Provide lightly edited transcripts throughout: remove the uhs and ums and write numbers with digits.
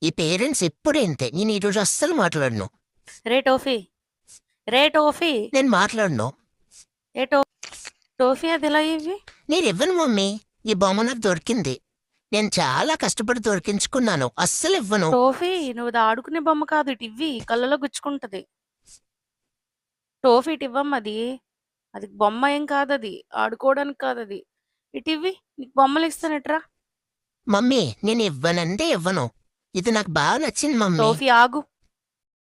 ఈ పేరెంట్స్ ఎప్పుడు ఇంతే. నేను ఈరోజు అస్సలు మాట్లాడను. రే టోఫీ రే టోఫీ నేను మాట్లాడను. ఏ టోఫీ అది ఇలా ఇవి నేనివ్వను మమ్మీ. ఈ బొమ్మ నాకు దొరికింది. నేను చాలా కష్టపడి దొరికించుకున్నాను. అస్సలివ్వను. టోఫీ నువ్వు అది ఆడుకునే బొమ్మ కాదు, ఇటు ఇవ్వి, కళ్ళలో గుచ్చుకుంటది. టోఫీ ఇటు ఇవ్వమ్మది. అది బొమ్మ ఏం కాదు, అది ఆడుకోవడానికి కాదు, అది ఇటు ఇవ్వి, నీకు బొమ్మలు ఇస్తాను ఇట్రా. మమ్మీ నేనివ్వనంటే ఇవ్వను. ఇది నాకు బాగా నచ్చింది మమ్మీ. టోఫీ ఆగు.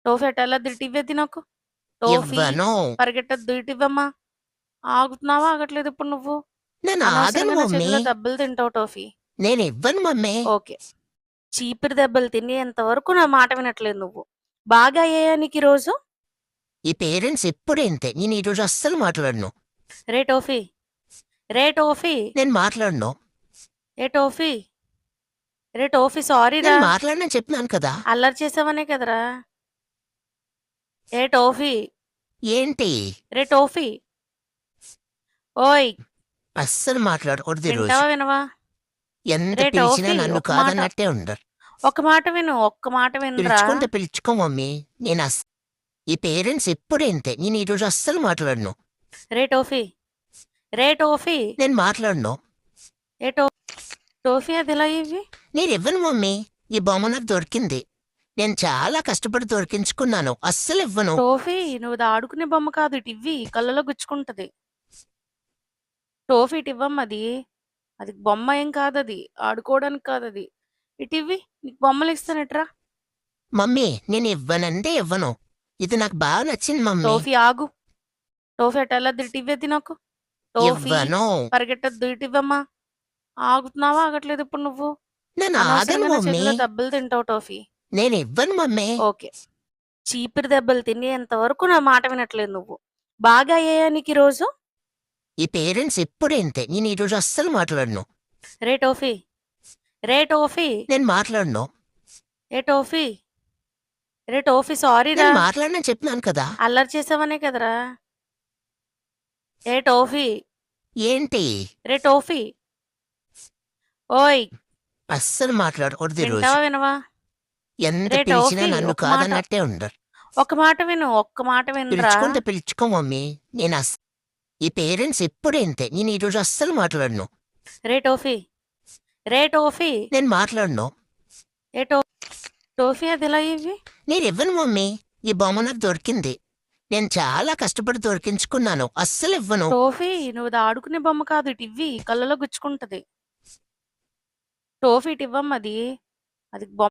టోఫీ అటు వెళ్ళద్దు, ఇటు ఇవ్వేది నాకు. టోఫీ ఇవ్వను. పరిగెట్టద్దు, ఇటు ఇవ్వమ్మా. ఆగుతున్నావా? ఆగట్లేదు ఇప్పుడు నువ్వు. నేను ఆగను అనవసరంగా నా మమ్మీ. చేతిలో దెబ్బలు తింటావు టోఫీ. నేనివ్వను మమ్మీ. ఓకే, చీపిరి దెబ్బలు తినేంత వరకు నా మాట వినట్లేదు నువ్వు. బాగా అయ్యాయా నీకు ఈరోజు? ఈ పేరెంట్స్ ఎప్పుడు ఇంతే. నేను ఈరోజు అస్సలు మాట్లాడను. రే టోఫీ రే టోఫీ నేను మాట్లాడను. ఏ టోఫీ రే టోఫీ సారీ రా. నేను మాట్లాడనని చెప్పినాను కదా. అల్లరి చేసావనే కదరా. ఏ టోఫీ ఏంటి? రే టోఫీ ఓయ్, అస్సలు మాట్లాడకూడదు ఈరోజు. వింటావా వినవా? ఎంత రే పిలిచినా టోఫీ నన్ను ఒక మాట, కాదన్నట్టే ఉండరు. ఒక మాట విను, ఒక్క మాట వినరా. పిలుచుకుంటే పిలుచుకో మమ్మీ. ఈ పేరెంట్స్ ఎప్పుడు ఇంతే. నేను ఈరోజు అస్సలు మాట్లాడను. రే టోఫీ రే టోఫీ నేను మాట్లాడను. ఏ టోఫీ అది ఇలా ఇవ్వి. నేనివ్వను మమ్మీ. ఈ బొమ్మ నాకు దొరికింది. నేను చాలా కష్టపడి దొరికించుకున్నాను. అస్సలివ్వను. టోఫీ నువ్వు అది ఆడుకునే బొమ్మ కాదు, ఇటు ఇవ్వి, కళ్ళలో గుచ్చుకుంటది. టోఫీ ఇటు ఇవ్వమ్మది. అది బొమ్మ ఏం కాదు, అది ఆడుకోవడానికి కాదు, అది ఇటు ఇవ్వి, నీకు బొమ్మలు ఇస్తాను ఇట్రా. మమ్మీ నేనివ్వనంటే ఇవ్వను. ఇది నాకు బాగా నచ్చింది మమ్మీ. టోఫీ ఆగు. టోఫీ అటు వెళ్ళద్దు, ఇటు ఇవ్వేది నాకు. టోఫీ ఇవ్వను. పరిగెట్టద్దు, ఇటు ఇవ్వమ్మా. ఆగుతున్నావా? ఆగట్లేదు ఇప్పుడు నువ్వు. నేను ఆగను అనవసరంగా నా మమ్మీ. చేతిలో దెబ్బలు తింటావు టోఫీ. నేనివ్వను మమ్మీ. ఓకే, చీపిరి దెబ్బలు తినేంత వరకు నా మాట వినట్లేదు నువ్వు. బాగా అయ్యాయా నీకు ఈరోజు? ఈ పేరెంట్స్ ఎప్పుడు ఇంతే. నేను ఈరోజు అస్సలు మాట్లాడను. రే టోఫీ రే టోఫీ నేను మాట్లాడను. ఏ టోఫీ రే టోఫీ సారీ రా. నేను మాట్లాడనని చెప్పినాను కదా. అల్లరి చేసావనే కదరా. ఏ టోఫీ ఏంటి? రే టోఫీ ఓయ్, అస్సలు మాట్లాడకూడదు ఈరోజు. వింటావా వినవా? ఎంత రే పిలిచినా టోఫీ నన్ను ఒక మాట, కాదన్నట్టే ఉండరు. ఒక మాట విను, ఒక్క మాట వినరా. పిలుచుకుంటే పిలుచుకో మమ్మీ. ఈ పేరెంట్స్ ఎప్పుడు ఇంతే. నేను ఈరోజు అస్సలు మాట్లాడను. రే టోఫీ రే టోఫీ నేను మాట్లాడను. ఏ టోఫీ అది ఇలా ఇవ్వి. నేనివ్వను మమ్మీ. ఈ బొమ్మ నాకు దొరికింది. నేను చాలా కష్టపడి దొరికించుకున్నాను. అస్సలివ్వను. టోఫీ నువ్వు అది ఆడుకునే బొమ్మ కాదు, ఇటు ఇవ్వి, కళ్ళలో గుచ్చుకుంటది. టోఫీ ఇటు ఇవ్వమ్మది. అది బొమ్మ